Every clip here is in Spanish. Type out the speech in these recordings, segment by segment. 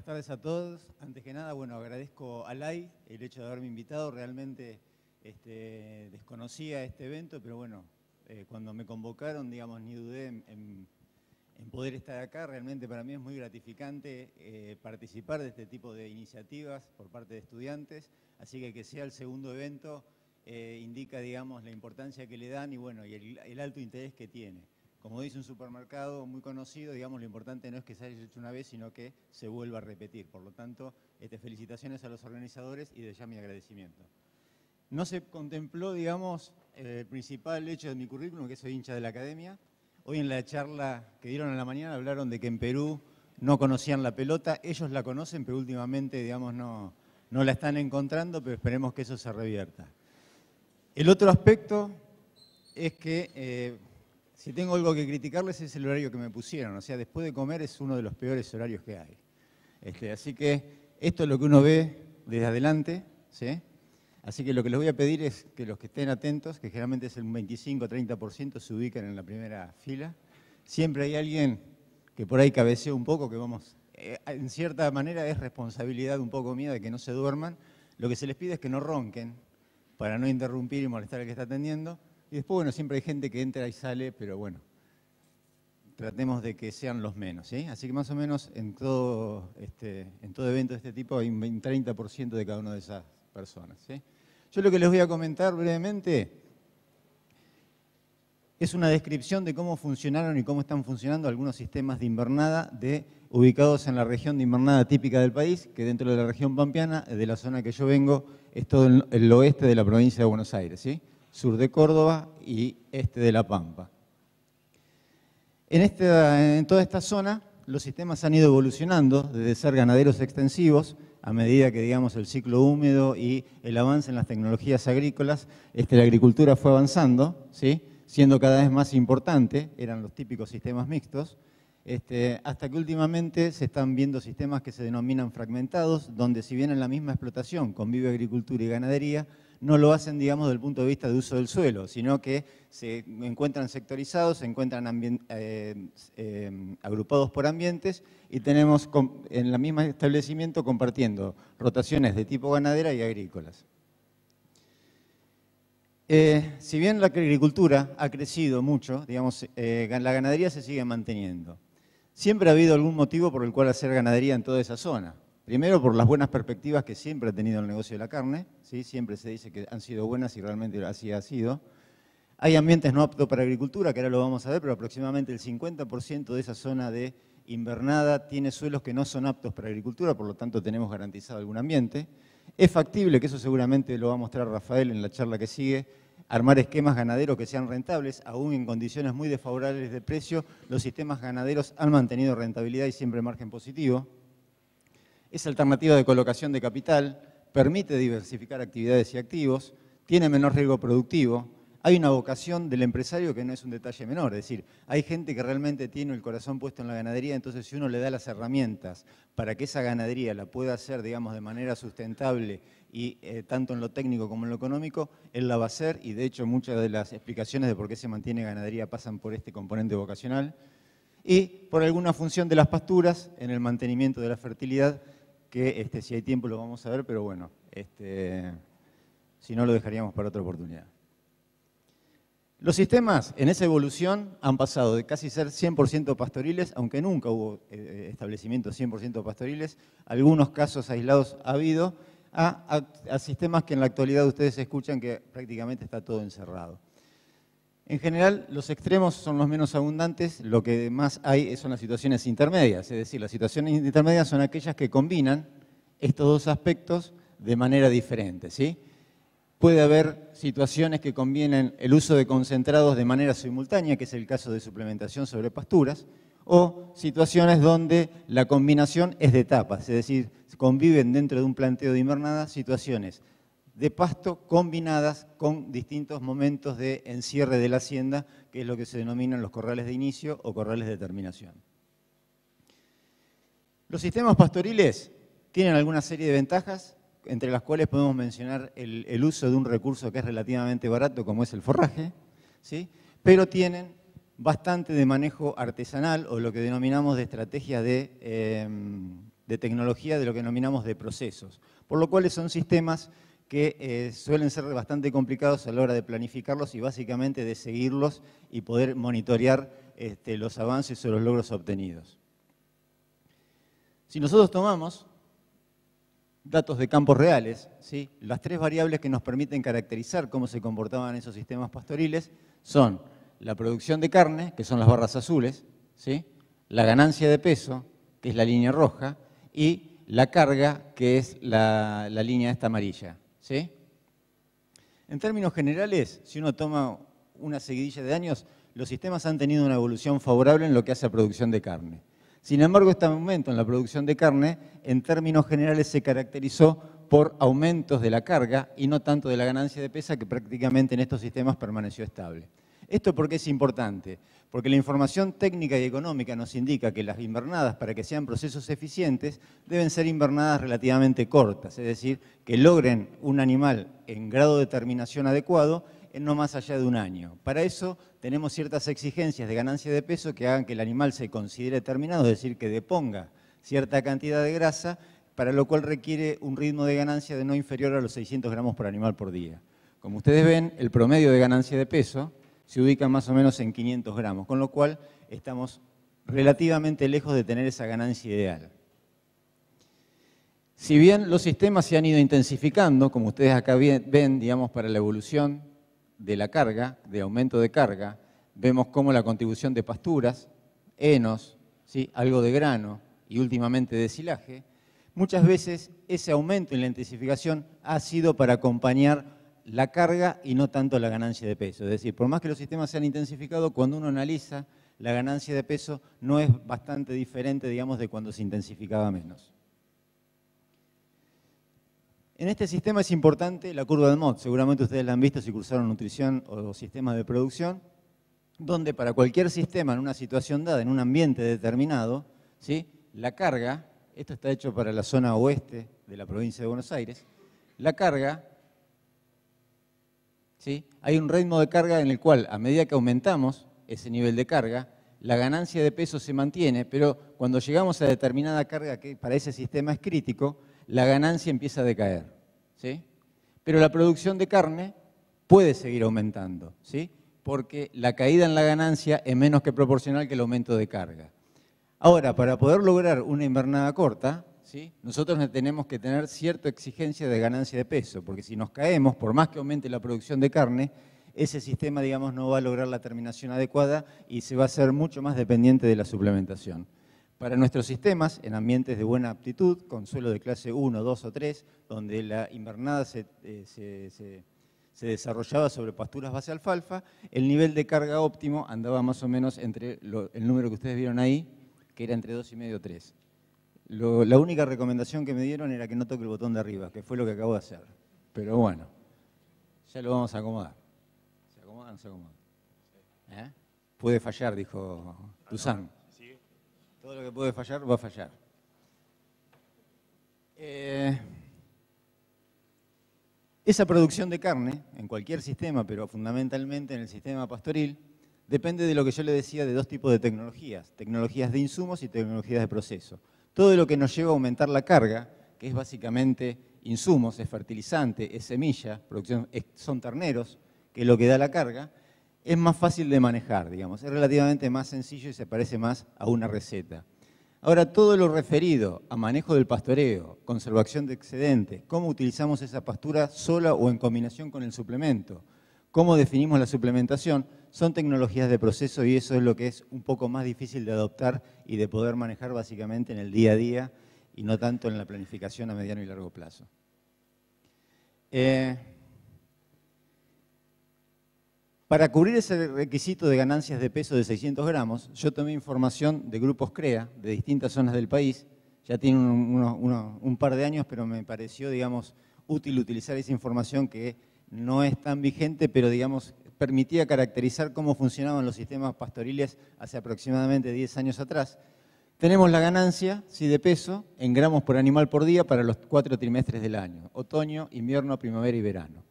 Buenas tardes a todos. Antes que nada, bueno, agradezco a LAI el hecho de haberme invitado. Realmente desconocía este evento, pero bueno, cuando me convocaron, digamos, ni dudé en poder estar acá. Realmente para mí es muy gratificante participar de este tipo de iniciativas por parte de estudiantes. Así que sea el segundo evento indica, digamos, la importancia que le dan y bueno, y el alto interés que tiene. Como dice un supermercado muy conocido, digamos, lo importante no es que se haya hecho una vez, sino que se vuelva a repetir. Por lo tanto, felicitaciones a los organizadores y de ya mi agradecimiento. No se contempló, digamos, el principal hecho de mi currículum, que soy hincha de la academia. Hoy en la charla que dieron a la mañana hablaron de que en Perú no conocían la pelota. Ellos la conocen, pero últimamente, digamos, no la están encontrando, pero esperemos que eso se revierta. El otro aspecto es que... si tengo algo que criticarles es el horario que me pusieron, o sea, después de comer es uno de los peores horarios que hay. Así que esto es lo que uno ve desde adelante, ¿sí? Así que lo que les voy a pedir es que los que estén atentos, que generalmente es el 25-30%, se ubiquen en la primera fila. Siempre hay alguien que por ahí cabecea un poco, que vamos, en cierta manera es responsabilidad un poco mía de que no se duerman. Lo que se les pide es que no ronquen para no interrumpir y molestar al que está atendiendo. Y después, bueno, siempre hay gente que entra y sale, pero bueno, tratemos de que sean los menos, ¿sí? Así que más o menos en todo evento de este tipo hay un 30% de cada una de esas personas, ¿sí? Yo lo que les voy a comentar brevemente es una descripción de cómo funcionaron y cómo están funcionando algunos sistemas de invernada ubicados en la región de invernada típica del país, que dentro de la región pampeana, de la zona que yo vengo, es todo el oeste de la provincia de Buenos Aires, ¿sí? Sur de Córdoba y este de La Pampa. En toda esta zona, los sistemas han ido evolucionando desde ser ganaderos extensivos, a medida que, digamos, el ciclo húmedo y el avance en las tecnologías agrícolas, la agricultura fue avanzando, ¿sí? Siendo cada vez más importante, eran los típicos sistemas mixtos, hasta que últimamente se están viendo sistemas que se denominan fragmentados, donde si bien en la misma explotación convive agricultura y ganadería, no lo hacen, digamos, desde el punto de vista de uso del suelo, sino que se encuentran sectorizados, se encuentran agrupados por ambientes y tenemos en el mismo establecimiento compartiendo rotaciones de tipo ganadera y agrícolas. Si bien la agricultura ha crecido mucho, digamos, la ganadería se sigue manteniendo. Siempre ha habido algún motivo por el cual hacer ganadería en toda esa zona. Primero, por las buenas perspectivas que siempre ha tenido el negocio de la carne, ¿sí? Siempre se dice que han sido buenas y realmente así ha sido. Hay ambientes no aptos para agricultura, que ahora lo vamos a ver, pero aproximadamente el 50% de esa zona de invernada tiene suelos que no son aptos para agricultura, por lo tanto tenemos garantizado algún ambiente. Es factible, que eso seguramente lo va a mostrar Rafael en la charla que sigue, armar esquemas ganaderos que sean rentables, aún en condiciones muy desfavorables de precio. Los sistemas ganaderos han mantenido rentabilidad y siempre margen positivo. Es alternativa de colocación de capital, permite diversificar actividades y activos, tiene menor riesgo productivo. Hay una vocación del empresario que no es un detalle menor, es decir, hay gente que realmente tiene el corazón puesto en la ganadería, entonces si uno le da las herramientas para que esa ganadería la pueda hacer, digamos, de manera sustentable y tanto en lo técnico como en lo económico, él la va a hacer y de hecho muchas de las explicaciones de por qué se mantiene ganadería pasan por este componente vocacional y por alguna función de las pasturas en el mantenimiento de la fertilidad, que si hay tiempo lo vamos a ver, pero bueno, si no lo dejaríamos para otra oportunidad. Los sistemas en esa evolución han pasado de casi ser 100% pastoriles, aunque nunca hubo establecimientos 100% pastoriles, algunos casos aislados ha habido, a sistemas que en la actualidad ustedes escuchan que prácticamente está todo encerrado. En general, los extremos son los menos abundantes, lo que más hay son las situaciones intermedias, es decir, las situaciones intermedias son aquellas que combinan estos dos aspectos de manera diferente, ¿sí? Puede haber situaciones que combinen el uso de concentrados de manera simultánea, que es el caso de suplementación sobre pasturas, o situaciones donde la combinación es de etapas, es decir, conviven dentro de un planteo de invernada situaciones de pasto combinadas con distintos momentos de encierre de la hacienda, que es lo que se denominan los corrales de inicio o corrales de terminación. Los sistemas pastoriles tienen alguna serie de ventajas, entre las cuales podemos mencionar el uso de un recurso que es relativamente barato, como es el forraje, ¿sí? Pero tienen bastante de manejo artesanal, o lo que denominamos de estrategia de de tecnología de lo que denominamos de procesos, por lo cual son sistemas que suelen ser bastante complicados a la hora de planificarlos y básicamente de seguirlos y poder monitorear los avances o los logros obtenidos. Si nosotros tomamos datos de campos reales, ¿sí?, las tres variables que nos permiten caracterizar cómo se comportaban esos sistemas pastoriles son la producción de carne, que son las barras azules, ¿sí?, la ganancia de peso, que es la línea roja, y la carga, que es la línea esta amarilla, ¿sí? En términos generales, si uno toma una seguidilla de años, los sistemas han tenido una evolución favorable en lo que hace a producción de carne. Sin embargo, este aumento en la producción de carne, en términos generales, se caracterizó por aumentos de la carga y no tanto de la ganancia de peso, que prácticamente en estos sistemas permaneció estable. ¿Esto por qué es importante? Porque la información técnica y económica nos indica que las invernadas, para que sean procesos eficientes, deben ser invernadas relativamente cortas, es decir, que logren un animal en grado de terminación adecuado en no más allá de un año. Para eso tenemos ciertas exigencias de ganancia de peso que hagan que el animal se considere terminado, es decir, que deponga cierta cantidad de grasa, para lo cual requiere un ritmo de ganancia de no inferior a los 600 gramos por animal por día. Como ustedes ven, el promedio de ganancia de peso se ubica más o menos en 500 gramos, con lo cual estamos relativamente lejos de tener esa ganancia ideal. Si bien los sistemas se han ido intensificando, como ustedes acá ven, digamos, para la evolución de la carga, de aumento de carga, vemos cómo la contribución de pasturas, henos, ¿sí?, algo de grano y últimamente de silaje, muchas veces ese aumento en la intensificación ha sido para acompañar la carga y no tanto la ganancia de peso. Es decir, por más que los sistemas se han intensificado, cuando uno analiza la ganancia de peso no es bastante diferente, digamos, de cuando se intensificaba menos. En este sistema es importante la curva de Mott. Seguramente ustedes la han visto si cursaron nutrición o sistemas de producción, donde para cualquier sistema en una situación dada, en un ambiente determinado, ¿sí?, la carga, esto está hecho para la zona oeste de la provincia de Buenos Aires, la carga, ¿sí?, hay un ritmo de carga en el cual, a medida que aumentamos ese nivel de carga, la ganancia de peso se mantiene, pero cuando llegamos a determinada carga que para ese sistema es crítico, la ganancia empieza a decaer, ¿sí? Pero la producción de carne puede seguir aumentando, ¿sí?, porque la caída en la ganancia es menos que proporcional que el aumento de carga. Ahora, para poder lograr una invernada corta, ¿sí?, nosotros tenemos que tener cierta exigencia de ganancia de peso, porque si nos caemos, por más que aumente la producción de carne, ese sistema, digamos, no va a lograr la terminación adecuada y se va a hacer mucho más dependiente de la suplementación. Para nuestros sistemas, en ambientes de buena aptitud, con suelo de clase 1, 2 o 3, donde la invernada se desarrollaba sobre pasturas base alfalfa, el nivel de carga óptimo andaba más o menos entre el número que ustedes vieron ahí, que era entre 2,5 y 3. La única recomendación que me dieron era que no toque el botón de arriba, que fue lo que acabo de hacer. Pero bueno, ya lo vamos a acomodar. ¿Se acomoda o no se acomoda? Puede fallar, dijo Tuzán. Todo lo que puede fallar, va a fallar. Esa producción de carne, en cualquier sistema, pero fundamentalmente en el sistema pastoril, depende de lo que yo le decía de dos tipos de tecnologías de insumos y tecnologías de proceso. Todo lo que nos lleva a aumentar la carga, que es básicamente insumos, es fertilizante, es semilla, son terneros, que es lo que da la carga, es más fácil de manejar, digamos, es relativamente más sencillo y se parece más a una receta. Ahora, todo lo referido a manejo del pastoreo, conservación de excedentes, cómo utilizamos esa pastura sola o en combinación con el suplemento, cómo definimos la suplementación, son tecnologías de proceso y eso es lo que es un poco más difícil de adoptar y de poder manejar básicamente en el día a día y no tanto en la planificación a mediano y largo plazo. Para cubrir ese requisito de ganancias de peso de 600 gramos, yo tomé información de grupos CREA de distintas zonas del país. Ya tiene un par de años, pero me pareció, digamos, útil utilizar esa información que no es tan vigente, pero, digamos, permitía caracterizar cómo funcionaban los sistemas pastoriles hace aproximadamente 10 años atrás. Tenemos la ganancia, sí, de peso en gramos por animal por día para los 4 trimestres del año, otoño, invierno, primavera y verano.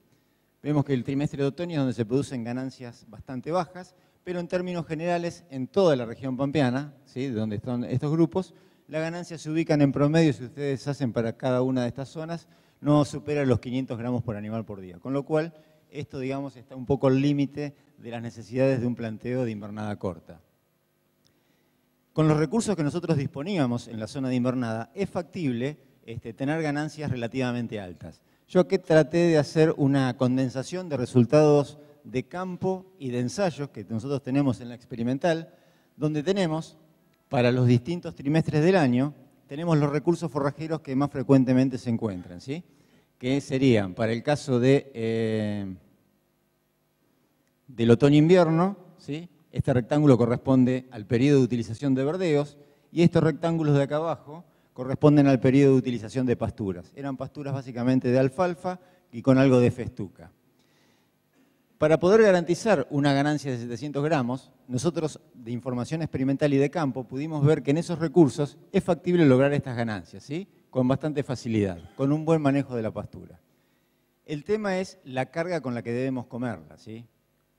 Vemos que el trimestre de otoño es donde se producen ganancias bastante bajas, pero en términos generales, en toda la región pampeana, ¿sí?, de donde están estos grupos, las ganancias se ubican en promedio, si ustedes hacen para cada una de estas zonas, no supera los 500 gramos por animal por día. Con lo cual, esto, digamos, está un poco al límite de las necesidades de un planteo de invernada corta. Con los recursos que nosotros disponíamos en la zona de invernada, es factible tener ganancias relativamente altas. Yo aquí traté de hacer una condensación de resultados de campo y de ensayos que nosotros tenemos en la experimental, donde tenemos, para los distintos trimestres del año, tenemos los recursos forrajeros que más frecuentemente se encuentran, ¿sí? Que serían, para el caso del otoño-invierno, ¿sí? Este rectángulo corresponde al periodo de utilización de verdeos y estos rectángulos de acá abajo corresponden al periodo de utilización de pasturas. Eran pasturas básicamente de alfalfa y con algo de festuca. Para poder garantizar una ganancia de 700 gramos, nosotros de información experimental y de campo pudimos ver que en esos recursos es factible lograr estas ganancias, ¿sí? Con bastante facilidad, con un buen manejo de la pastura. El tema es la carga con la que debemos comerla, ¿sí?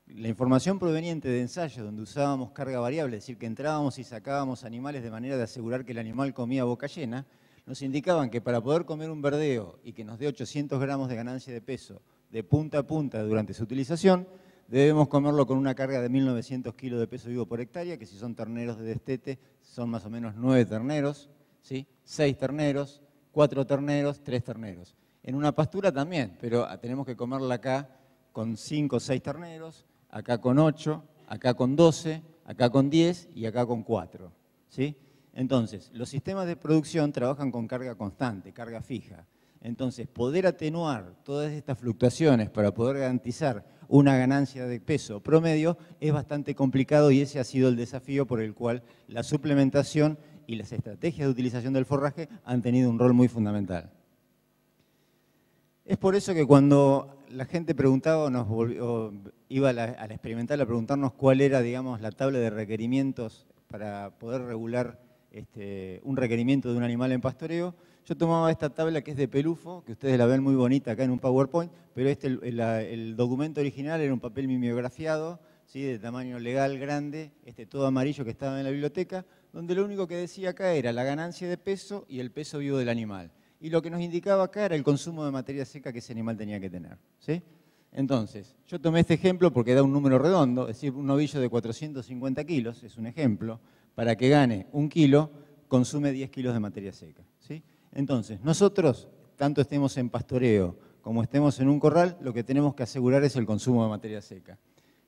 La información proveniente de ensayos donde usábamos carga variable, es decir, que entrábamos y sacábamos animales de manera de asegurar que el animal comía boca llena, nos indicaban que para poder comer un verdeo y que nos dé 800 gramos de ganancia de peso de punta a punta durante su utilización, debemos comerlo con una carga de 1.900 kilos de peso vivo por hectárea, que si son terneros de destete son más o menos 9 terneros, ¿sí? 6 terneros, 4 terneros, 3 terneros. En una pastura también, pero tenemos que comerla acá con 5 o 6 terneros, acá con 8, acá con 12, acá con 10 y acá con 4, ¿sí? Entonces, los sistemas de producción trabajan con carga constante, carga fija. Entonces, poder atenuar todas estas fluctuaciones para poder garantizar una ganancia de peso promedio es bastante complicado y ese ha sido el desafío por el cual la suplementación y las estrategias de utilización del forraje han tenido un rol muy fundamental. Es por eso que cuando la gente preguntaba o iba a la experimental a preguntarnos cuál era, digamos, la tabla de requerimientos para poder regular un requerimiento de un animal en pastoreo, yo tomaba esta tabla que es de Pelufo, que ustedes la ven muy bonita acá en un PowerPoint, pero el documento original era un papel mimeografiado, ¿sí? De tamaño legal grande, todo amarillo que estaba en la biblioteca, donde lo único que decía acá era la ganancia de peso y el peso vivo del animal. Y lo que nos indicaba acá era el consumo de materia seca que ese animal tenía que tener, ¿sí? Entonces, yo tomé este ejemplo porque da un número redondo, es decir, un novillo de 450 kilos, es un ejemplo, para que gane 1 kilo, consume 10 kilos de materia seca, ¿sí? Entonces, nosotros, tanto estemos en pastoreo como estemos en un corral, lo que tenemos que asegurar es el consumo de materia seca.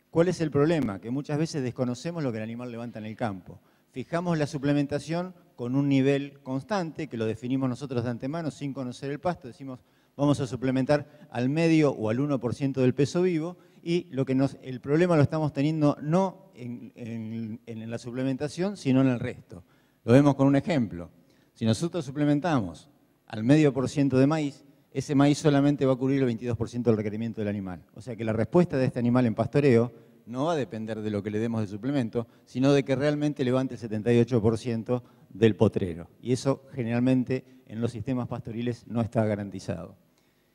¿Cuál es el problema? Que muchas veces desconocemos lo que el animal levanta en el campo. Fijamos la suplementación con un nivel constante, que lo definimos nosotros de antemano sin conocer el pasto, decimos vamos a suplementar al medio o al 1% del peso vivo y el problema lo estamos teniendo no en la suplementación, sino en el resto. Lo vemos con un ejemplo. Si nosotros suplementamos al medio por ciento de maíz, ese maíz solamente va a cubrir el 22% del requerimiento del animal. O sea que la respuesta de este animal en pastoreo no va a depender de lo que le demos de suplemento, sino de que realmente levante el 78% del potrero. Y eso generalmente en los sistemas pastoriles no está garantizado.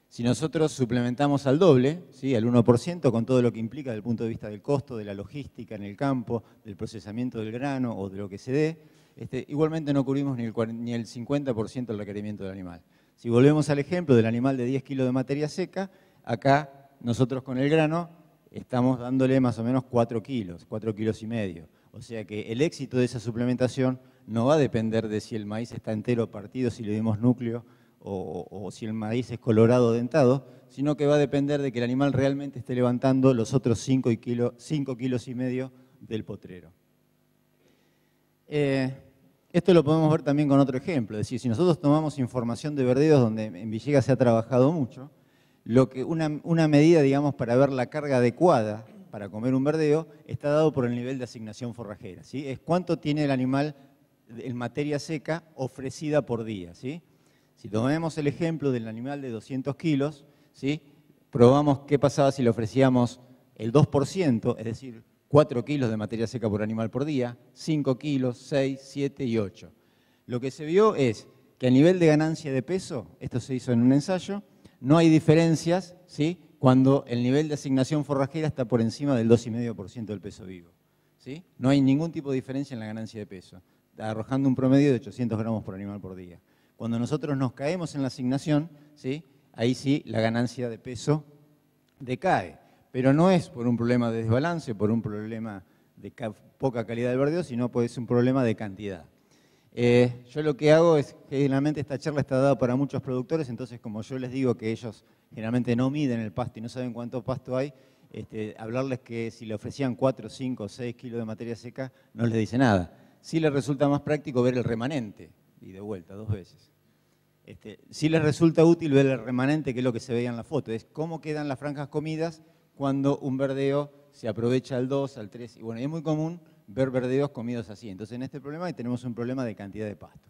Si nosotros suplementamos al doble, ¿sí? Al 1%, con todo lo que implica desde el punto de vista del costo, de la logística en el campo, del procesamiento del grano o de lo que se dé, igualmente no cubrimos ni el 50% del requerimiento del animal. Si volvemos al ejemplo del animal de 10 kilos de materia seca, acá nosotros con el grano estamos dándole más o menos 4 kilos y medio. O sea que el éxito de esa suplementación no va a depender de si el maíz está entero partido, si le dimos núcleo o si el maíz es colorado o dentado, sino que va a depender de que el animal realmente esté levantando los otros 5 kilos y medio del potrero. Esto lo podemos ver también con otro ejemplo, es decir, si nosotros tomamos información de verdeos donde en Villegas se ha trabajado mucho, una medida, digamos, para ver la carga adecuada para comer un verdeo está dado por el nivel de asignación forrajera, ¿sí? Es cuánto tiene el animal en materia seca ofrecida por día, ¿sí? Si tomamos el ejemplo del animal de 200 kilos, ¿sí? Probamos qué pasaba si le ofrecíamos el 2%, es decir, 4 kilos de materia seca por animal por día, 5 kilos, 6, 7 y 8. Lo que se vio es que a nivel de ganancia de peso, esto se hizo en un ensayo, no hay diferencias, ¿sí? Cuando el nivel de asignación forrajera está por encima del 2,5% del peso vivo, ¿sí? No hay ningún tipo de diferencia en la ganancia de peso. arrojando un promedio de 800 gramos por animal por día. Cuando nosotros nos caemos en la asignación, ¿sí?, ahí sí la ganancia de peso decae, pero no es por un problema de desbalance, por un problema de poca calidad del verdeo, sino puede ser un problema de cantidad. Yo lo que hago es, generalmente esta charla está dada para muchos productores, entonces como yo les digo que ellos generalmente no miden el pasto y no saben cuánto pasto hay, hablarles que si le ofrecían 4, 5, 6 kilos de materia seca no les dice nada. Sí les resulta más práctico ver el remanente, y de vuelta, 2 veces. Sí les resulta útil ver el remanente, que es lo que se veía en la foto, es cómo quedan las franjas comidas cuando un verdeo se aprovecha al 2, al 3, y bueno, es muy común ver verdeos comidos así. Entonces en este problema tenemos un problema de cantidad de pasto.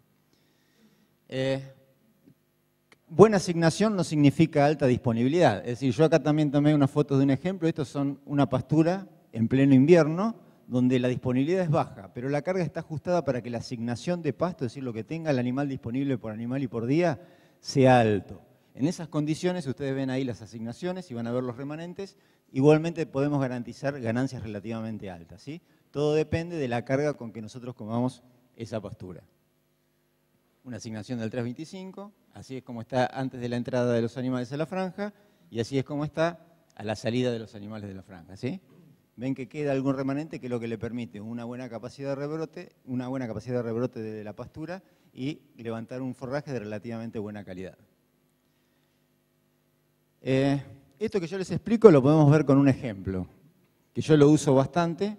Buena asignación no significa alta disponibilidad. Es decir, yo acá también tomé unas fotos de un ejemplo. Estos son una pastura en pleno invierno, donde la disponibilidad es baja, pero la carga está ajustada para que la asignación de pasto, es decir, lo que tenga el animal disponible por animal y por día, sea alto. En esas condiciones, ustedes ven ahí las asignaciones y van a ver los remanentes, igualmente podemos garantizar ganancias relativamente altas, ¿sí? Todo depende de la carga con que nosotros comamos esa pastura. Una asignación del 3.25, así es como está antes de la entrada de los animales a la franja, y así es como está a la salida de los animales de la franja, ¿sí? Ven que queda algún remanente que es lo que le permite una buena capacidad de rebrote de la pastura y levantar un forraje de relativamente buena calidad. Esto que yo les explico lo podemos ver con un ejemplo, que yo lo uso bastante.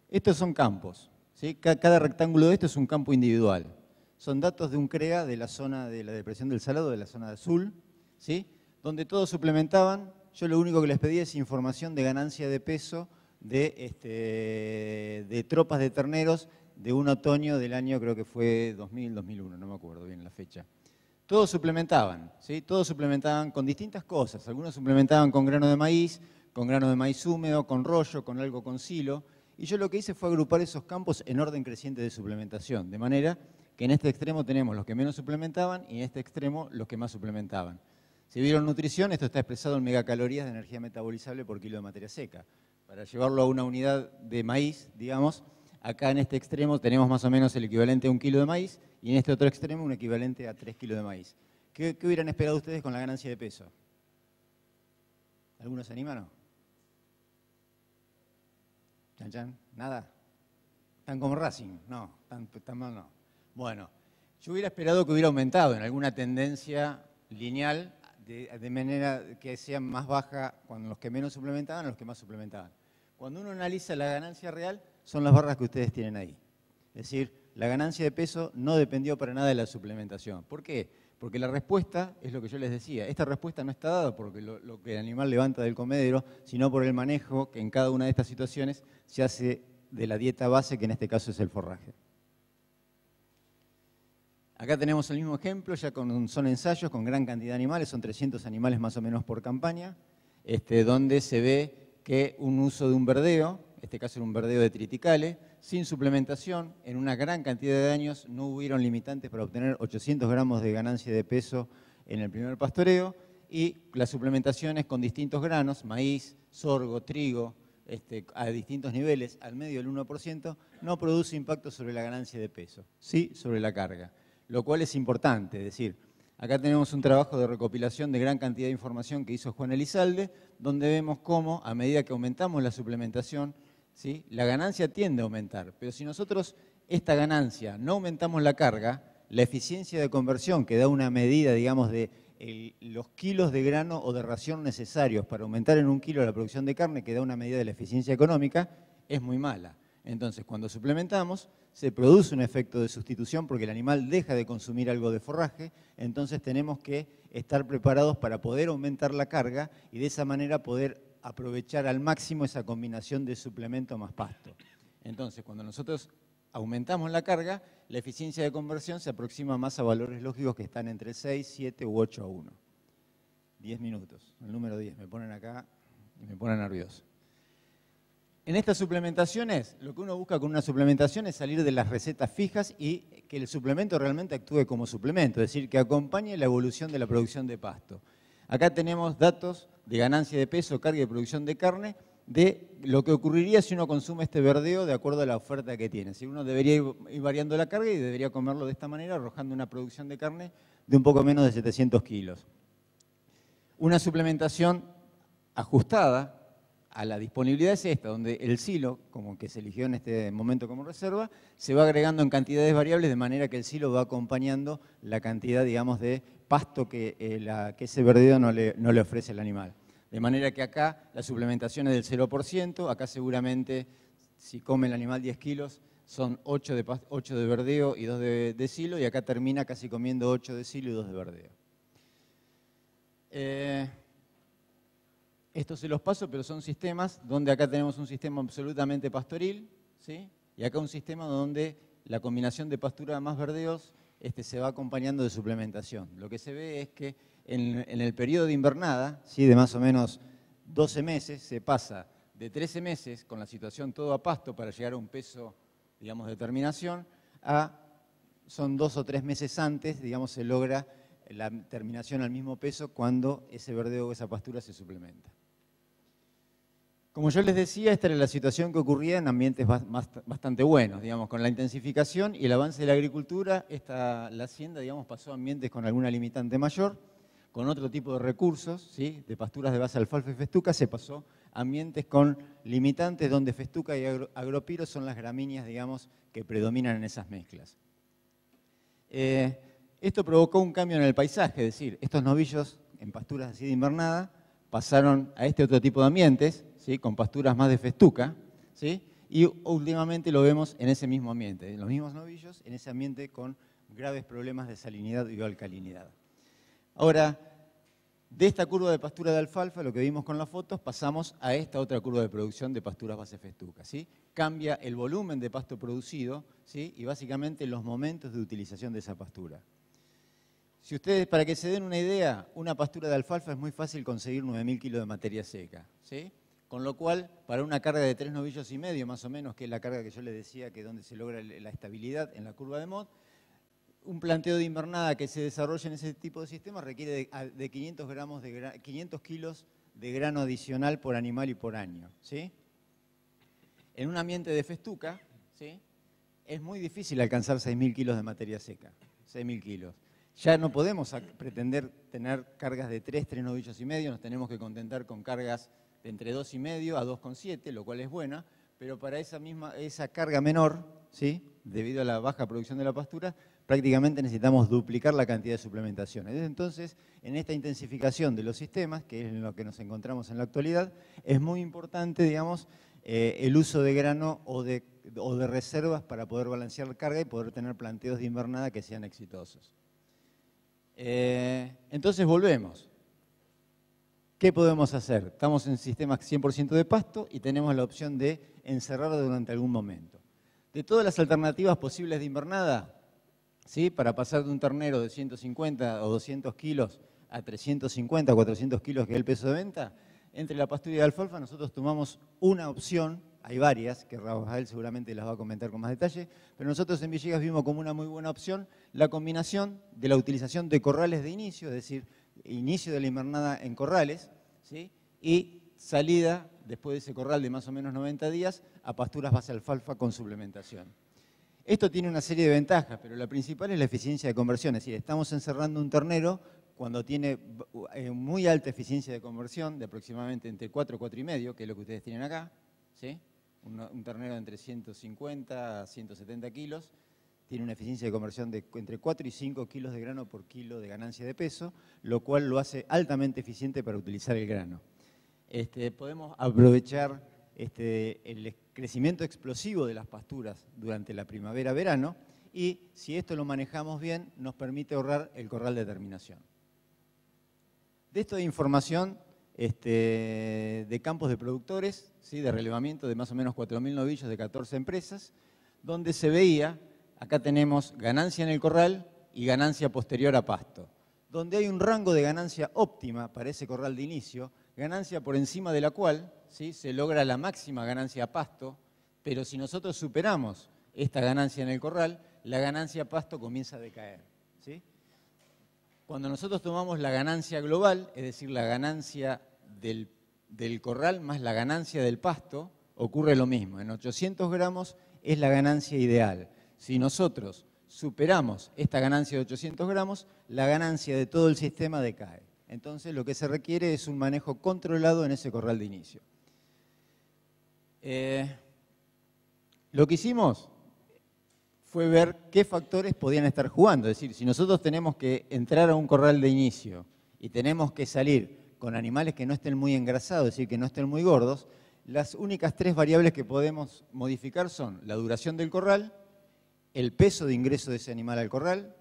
Estos son campos, ¿sí? Cada rectángulo de esto es un campo individual. Son datos de un CREA de la zona de la depresión del Salado, de la zona azul, ¿sí?, donde todos suplementaban. Yo lo único que les pedí es información de ganancia de peso de tropas de terneros de un otoño del año, creo que fue 2000, 2001, no me acuerdo bien la fecha. Todos suplementaban, ¿sí? Todos suplementaban con distintas cosas. Algunos suplementaban con grano de maíz húmedo, con rollo, con algo con silo. Y yo lo que hice fue agrupar esos campos en orden creciente de suplementación, de manera que en este extremo tenemos los que menos suplementaban y en este extremo los que más suplementaban. Si vieron nutrición, esto está expresado en megacalorías de energía metabolizable por kilo de materia seca. Para llevarlo a una unidad de maíz, digamos, acá en este extremo tenemos más o menos el equivalente a 1 kilo de maíz y en este otro extremo un equivalente a 3 kilos de maíz. ¿Qué hubieran esperado ustedes con la ganancia de peso? ¿Algunos se animan o no? ¿Chan, chan? ¿Nada? ¿Están como Racing? No, tan mal no. Bueno, yo hubiera esperado que hubiera aumentado en alguna tendencia lineal de manera que sea más baja cuando los que menos suplementaban o los que más suplementaban. Cuando uno analiza la ganancia real, son las barras que ustedes tienen ahí. Es decir, la ganancia de peso no dependió para nada de la suplementación. ¿Por qué? Porque la respuesta es lo que yo les decía. Esta respuesta no está dada porque lo que el animal levanta del comedero, sino por el manejo que en cada una de estas situaciones se hace de la dieta base, que en este caso es el forraje. Acá tenemos el mismo ejemplo, ya son ensayos con gran cantidad de animales, son 300 animales más o menos por campaña, donde se ve que un uso de un verdeo, en este caso era un verdeo de triticale, sin suplementación, en una gran cantidad de años no hubieron limitantes para obtener 800 gramos de ganancia de peso en el primer pastoreo, y las suplementaciones con distintos granos, maíz, sorgo, trigo, a distintos niveles, al medio del 1%, no produce impacto sobre la ganancia de peso, sí sobre la carga. Lo cual es importante, es decir, acá tenemos un trabajo de recopilación de gran cantidad de información que hizo Juan Elizalde, donde vemos cómo, a medida que aumentamos la suplementación, ¿sí?, la ganancia tiende a aumentar. Pero si nosotros esta ganancia no aumentamos la carga, la eficiencia de conversión, que da una medida, digamos, de los kilos de grano o de ración necesarios para aumentar en 1 kilo la producción de carne, que da una medida de la eficiencia económica, es muy mala. Entonces, cuando suplementamos, se produce un efecto de sustitución porque el animal deja de consumir algo de forraje, entonces tenemos que estar preparados para poder aumentar la carga y de esa manera poder aprovechar al máximo esa combinación de suplemento más pasto. Entonces, cuando nosotros aumentamos la carga, la eficiencia de conversión se aproxima más a valores lógicos que están entre 6, 7 u 8 a 1. 10 minutos, el número 10, me ponen acá y me pone nervioso. En estas suplementaciones, lo que uno busca con una suplementación es salir de las recetas fijas y que el suplemento realmente actúe como suplemento, es decir, que acompañe la evolución de la producción de pasto. Acá tenemos datos de ganancia de peso, carga y producción de carne de lo que ocurriría si uno consume este verdeo de acuerdo a la oferta que tiene. Si uno debería ir variando la carga y debería comerlo de esta manera, arrojando una producción de carne de un poco menos de 700 kilos. Una suplementación ajustada a la disponibilidad es esta, donde el silo, como que se eligió en este momento como reserva, se va agregando en cantidades variables de manera que el silo va acompañando la cantidad, digamos, de pasto que ese verdeo no le ofrece al animal. De manera que acá la suplementación es del 0%, acá seguramente si come el animal 10 kilos son 8 de verdeo y 2 de silo, y acá termina casi comiendo 8 de silo y 2 de verdeo. Esto se los paso, pero son sistemas donde acá tenemos un sistema absolutamente pastoril, ¿sí? Y acá un sistema donde la combinación de pastura más verdeos se va acompañando de suplementación. Lo que se ve es que en el periodo de invernada, ¿sí? De más o menos 12 meses, se pasa de 13 meses con la situación todo a pasto para llegar a un peso, digamos, de terminación, son 2 o 3 meses antes, digamos, se logra la terminación al mismo peso cuando ese verdeo o esa pastura se suplementa. Como yo les decía, esta era la situación que ocurría en ambientes bastante buenos, digamos, con la intensificación y el avance de la agricultura, la hacienda, digamos, pasó a ambientes con alguna limitante mayor, con otro tipo de recursos, ¿sí? De pasturas de base alfalfa y festuca, se pasó a ambientes con limitantes donde festuca y agropiro son las gramíneas, digamos, que predominan en esas mezclas. Esto provocó un cambio en el paisaje, es decir, estos novillos en pasturas así de invernada pasaron a este otro tipo de ambientes, ¿sí? Con pasturas más de festuca, ¿sí? Y últimamente lo vemos en ese mismo ambiente, en los mismos novillos, en ese ambiente con graves problemas de salinidad y alcalinidad. Ahora, de esta curva de pastura de alfalfa, lo que vimos con las fotos, pasamos a esta otra curva de producción de pasturas base festuca, ¿sí? Cambia el volumen de pasto producido, ¿sí? Y básicamente los momentos de utilización de esa pastura. Si ustedes, para que se den una idea, una pastura de alfalfa es muy fácil conseguir 9.000 kilos de materia seca, ¿sí? Con lo cual, para una carga de 3 novillos y medio, más o menos, que es la carga que yo les decía que es donde se logra la estabilidad en la curva de Mott, un planteo de invernada que se desarrolla en ese tipo de sistema requiere de 500 kilos de grano adicional por animal y por año, ¿sí? En un ambiente de festuca, ¿sí? Es muy difícil alcanzar 6.000 kilos de materia seca, 6.000 kilos. Ya no podemos pretender tener cargas de 3 novillos y medio, nos tenemos que contentar con cargas de entre 2,5 a 2,7, lo cual es buena, pero para esa carga menor, ¿sí? Debido a la baja producción de la pastura, prácticamente necesitamos duplicar la cantidad de suplementaciones. Entonces, en esta intensificación de los sistemas, que es en lo que nos encontramos en la actualidad, es muy importante, digamos, el uso de grano o de reservas para poder balancear la carga y poder tener planteos de invernada que sean exitosos. Entonces volvemos. ¿Qué podemos hacer? Estamos en sistemas 100% de pasto y tenemos la opción de encerrarlo durante algún momento. De todas las alternativas posibles de invernada, ¿sí? Para pasar de un ternero de 150 o 200 kilos a 350 o 400 kilos, que es el peso de venta, entre la pastura y la alfalfa nosotros tomamos una opción, hay varias, que Rafael seguramente las va a comentar con más detalle, pero nosotros en Villegas vimos como una muy buena opción la combinación de la utilización de corrales de inicio, es decir, inicio de la invernada en corrales, ¿sí? Y salida, después de ese corral de más o menos 90 días, a pasturas base alfalfa con suplementación. Esto tiene una serie de ventajas, pero la principal es la eficiencia de conversión, es decir, estamos encerrando un ternero cuando tiene muy alta eficiencia de conversión, de aproximadamente entre 4 y 4,5, que es lo que ustedes tienen acá, ¿sí? Un ternero de entre 150 a 170 kilos, tiene una eficiencia de conversión de entre 4 y 5 kilos de grano por kilo de ganancia de peso, lo cual lo hace altamente eficiente para utilizar el grano. Podemos aprovechar el crecimiento explosivo de las pasturas durante la primavera-verano y si esto lo manejamos bien, nos permite ahorrar el corral de terminación. De esto de información de campos de productores, ¿sí? De relevamiento de más o menos 4.000 novillos de 14 empresas, donde se veía, acá tenemos ganancia en el corral y ganancia posterior a pasto, donde hay un rango de ganancia óptima para ese corral de inicio, ganancia por encima de la cual, ¿sí? Se logra la máxima ganancia a pasto, pero si nosotros superamos esta ganancia en el corral, la ganancia a pasto comienza a decaer, ¿sí? Cuando nosotros tomamos la ganancia global, es decir, la ganancia del del corral más la ganancia del pasto, ocurre lo mismo. En 800 gramos es la ganancia ideal. Si nosotros superamos esta ganancia de 800 gramos, la ganancia de todo el sistema decae. Entonces lo que se requiere es un manejo controlado en ese corral de inicio. Lo que hicimos fue ver qué factores podían estar jugando. Es decir, si nosotros tenemos que entrar a un corral de inicio y tenemos que salir con animales que no estén muy engrasados, es decir, que no estén muy gordos, las únicas 3 variables que podemos modificar son la duración del corral, el peso de ingreso de ese animal al corral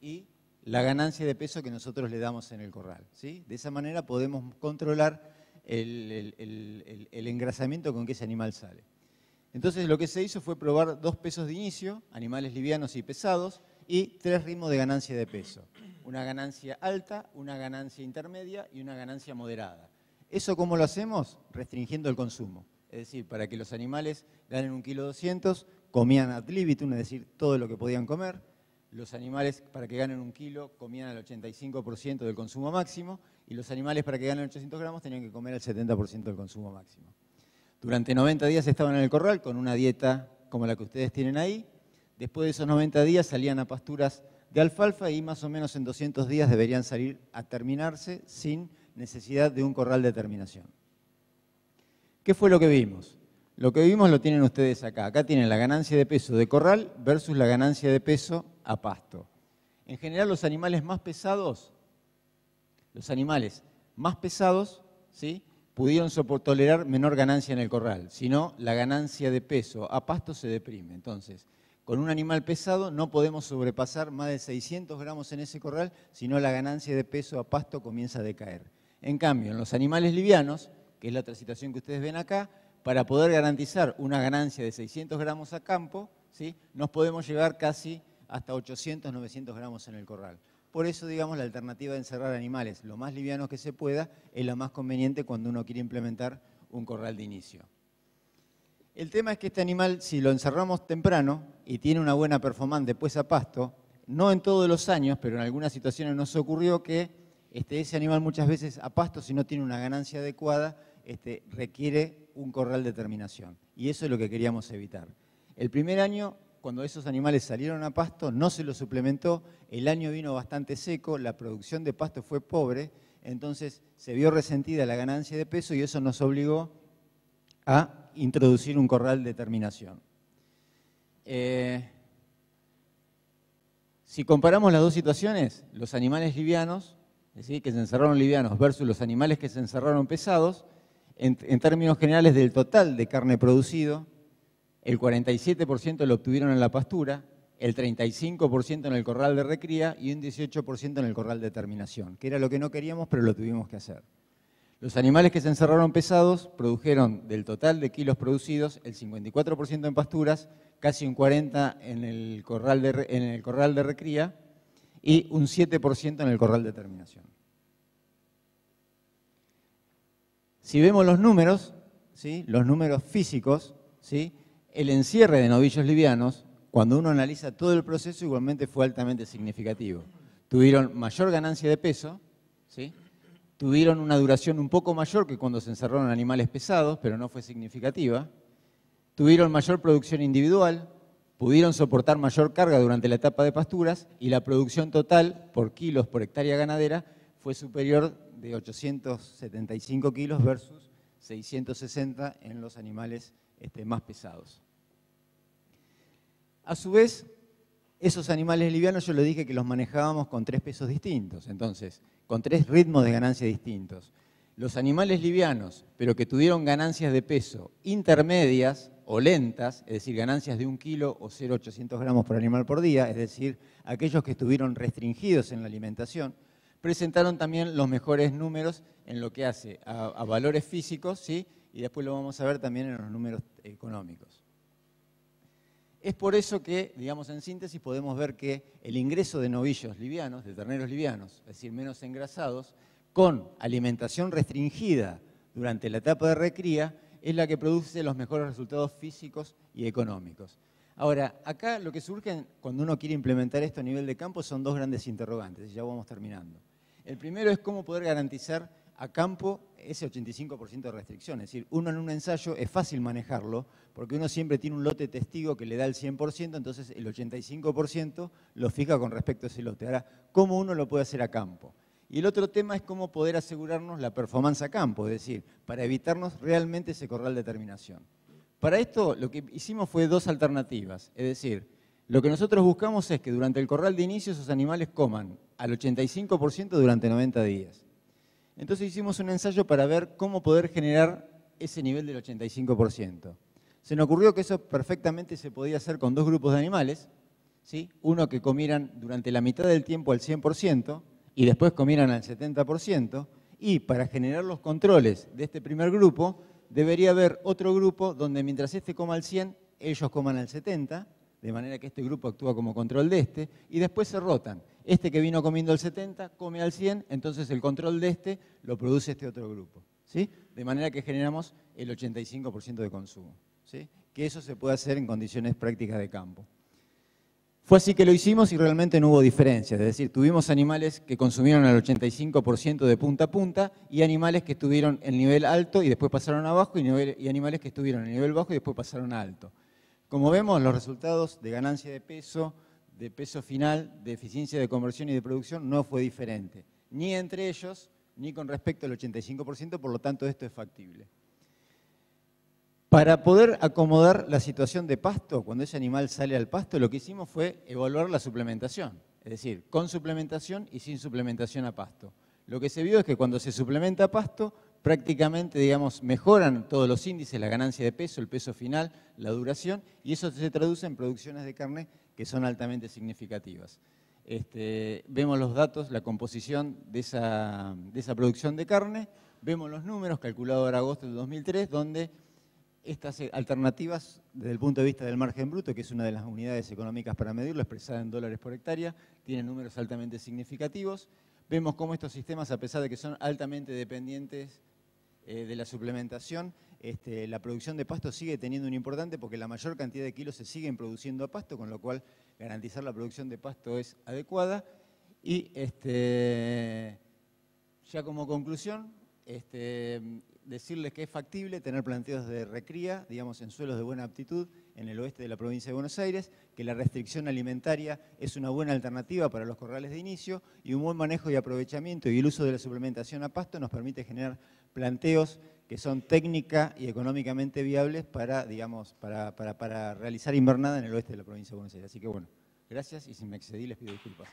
y la ganancia de peso que nosotros le damos en el corral, ¿sí? De esa manera podemos controlar el engrasamiento con que ese animal sale. Entonces lo que se hizo fue probar 2 pesos de inicio, animales livianos y pesados, y 3 ritmos de ganancia de peso. Una ganancia alta, una ganancia intermedia y una ganancia moderada. ¿Eso cómo lo hacemos? Restringiendo el consumo. Es decir, para que los animales ganen 1,2 kg, comían ad libitum, es decir, todo lo que podían comer. Los animales, para que ganen 1 kilo, comían el 85% del consumo máximo, y los animales, para que ganen 800 gramos, tenían que comer el 70% del consumo máximo. Durante 90 días estaban en el corral con una dieta como la que ustedes tienen ahí. Después de esos 90 días salían a pasturas de alfalfa y más o menos en 200 días deberían salir a terminarse sin necesidad de un corral de terminación. ¿Qué fue lo que vimos? Lo que vimos lo tienen ustedes acá. Acá tienen la ganancia de peso de corral versus la ganancia de peso a pasto. En general los animales más pesados, ¿sí?, pudieron tolerar menor ganancia en el corral, si no, la ganancia de peso a pasto se deprime. Entonces, con un animal pesado no podemos sobrepasar más de 600 gramos en ese corral, si no la ganancia de peso a pasto comienza a decaer. En cambio, en los animales livianos, que es la otra situación que ustedes ven acá, para poder garantizar una ganancia de 600 gramos a campo, ¿sí?, nos podemos llegar casi hasta 800, 900 gramos en el corral. Por eso, digamos, la alternativa de encerrar animales lo más livianos que se pueda es la más conveniente cuando uno quiere implementar un corral de inicio. El tema es que este animal, si lo encerramos temprano y tiene una buena performance después a pasto, no en todos los años, pero en algunas situaciones nos ocurrió que ese animal muchas veces a pasto, si no tiene una ganancia adecuada, requiere un corral de terminación. Y eso es lo que queríamos evitar. El primer año, cuando esos animales salieron a pasto, no se los suplementó, el año vino bastante seco, la producción de pasto fue pobre, entonces se vio resentida la ganancia de peso y eso nos obligó a introducir un corral de terminación. Si comparamos las dos situaciones, los animales livianos, es decir, que se encerraron livianos versus los animales que se encerraron pesados, en términos generales del total de carne producido, el 47% lo obtuvieron en la pastura, el 35% en el corral de recría y un 18% en el corral de terminación, que era lo que no queríamos, pero lo tuvimos que hacer. Los animales que se encerraron pesados produjeron del total de kilos producidos el 54% en pasturas, casi un 40% en el corral de recría y un 7% en el corral de terminación. Si vemos los números, ¿sí?, los números físicos, ¿sí?, el encierre de novillos livianos, cuando uno analiza todo el proceso, igualmente fue altamente significativo. Tuvieron mayor ganancia de peso, ¿sí?, tuvieron una duración un poco mayor que cuando se encerraron animales pesados, pero no fue significativa. Tuvieron mayor producción individual, pudieron soportar mayor carga durante la etapa de pasturas y la producción total por kilos por hectárea ganadera fue superior de 875 kilos versus 660 en los animales más pesados. A su vez, esos animales livianos yo les dije que los manejábamos con 3 pesos distintos, entonces, con 3 ritmos de ganancia distintos. Los animales livianos, pero que tuvieron ganancias de peso intermedias o lentas, es decir, ganancias de 1 kilo o 0,800 gramos por animal por día, es decir, aquellos que estuvieron restringidos en la alimentación, presentaron también los mejores números en lo que hace a valores físicos, ¿sí?, y después lo vamos a ver también en los números económicos. Es por eso que, digamos, en síntesis podemos ver que el ingreso de novillos livianos, de terneros livianos, es decir, menos engrasados, con alimentación restringida durante la etapa de recría, es la que produce los mejores resultados físicos y económicos. Ahora, acá lo que surge cuando uno quiere implementar esto a nivel de campo son 2 grandes interrogantes, y ya vamos terminando. El primero es cómo poder garantizar a campo ese 85% de restricción. Es decir, uno en un ensayo es fácil manejarlo porque uno siempre tiene un lote testigo que le da el 100%, entonces el 85% lo fija con respecto a ese lote. Ahora, ¿cómo uno lo puede hacer a campo? Y el otro tema es cómo poder asegurarnos la performance a campo, es decir, para evitarnos realmente ese corral de terminación. Para esto lo que hicimos fue dos alternativas, es decir, lo que nosotros buscamos es que durante el corral de inicio esos animales coman al 85% durante 90 días. Entonces hicimos un ensayo para ver cómo poder generar ese nivel del 85%. Se nos ocurrió que eso perfectamente se podía hacer con dos grupos de animales, ¿sí? Uno que comieran durante la mitad del tiempo al 100% y después comieran al 70%, y para generar los controles de este primer grupo debería haber otro grupo donde mientras este coma al 100, ellos coman al 70%, de manera que este grupo actúa como control de este, y después se rotan. Este que vino comiendo al 70 come al 100, entonces el control de este lo produce este otro grupo, ¿sí? De manera que generamos el 85% de consumo, ¿sí? Que eso se puede hacer en condiciones prácticas de campo. Fue así que lo hicimos y realmente no hubo diferencia, es decir, tuvimos animales que consumieron al 85% de punta a punta y animales que estuvieron en nivel alto y después pasaron a bajo y animales que estuvieron en nivel bajo y después pasaron a alto. Como vemos, los resultados de ganancia de peso final, de eficiencia de conversión y de producción no fue diferente, ni entre ellos, ni con respecto al 85%, por lo tanto esto es factible. Para poder acomodar la situación de pasto, cuando ese animal sale al pasto, lo que hicimos fue evaluar la suplementación, es decir, con suplementación y sin suplementación a pasto. Lo que se vio es que cuando se suplementa a pasto, prácticamente, digamos, mejoran todos los índices, la ganancia de peso, el peso final, la duración, y eso se traduce en producciones de carne que son altamente significativas. Vemos los datos, la composición de esa producción de carne, vemos los números calculados ahora agosto del 2003, donde estas alternativas, desde el punto de vista del margen bruto, que es una de las unidades económicas para medirlo, expresada en dólares por hectárea, tienen números altamente significativos. Vemos cómo estos sistemas, a pesar de que son altamente dependientes de la suplementación, la producción de pasto sigue teniendo un importante porque la mayor cantidad de kilos se siguen produciendo a pasto, con lo cual garantizar la producción de pasto es adecuada. Y ya como conclusión, decirles que es factible tener planteos de recría, digamos, en suelos de buena aptitud en el oeste de la provincia de Buenos Aires, que la restricción alimentaria es una buena alternativa para los corrales de inicio y un buen manejo y aprovechamiento y el uso de la suplementación a pasto nos permite generar planteos que son técnica y económicamente viables para, digamos, para realizar invernada en el oeste de la provincia de Buenos Aires. Así que bueno, gracias y si me excedí les pido disculpas.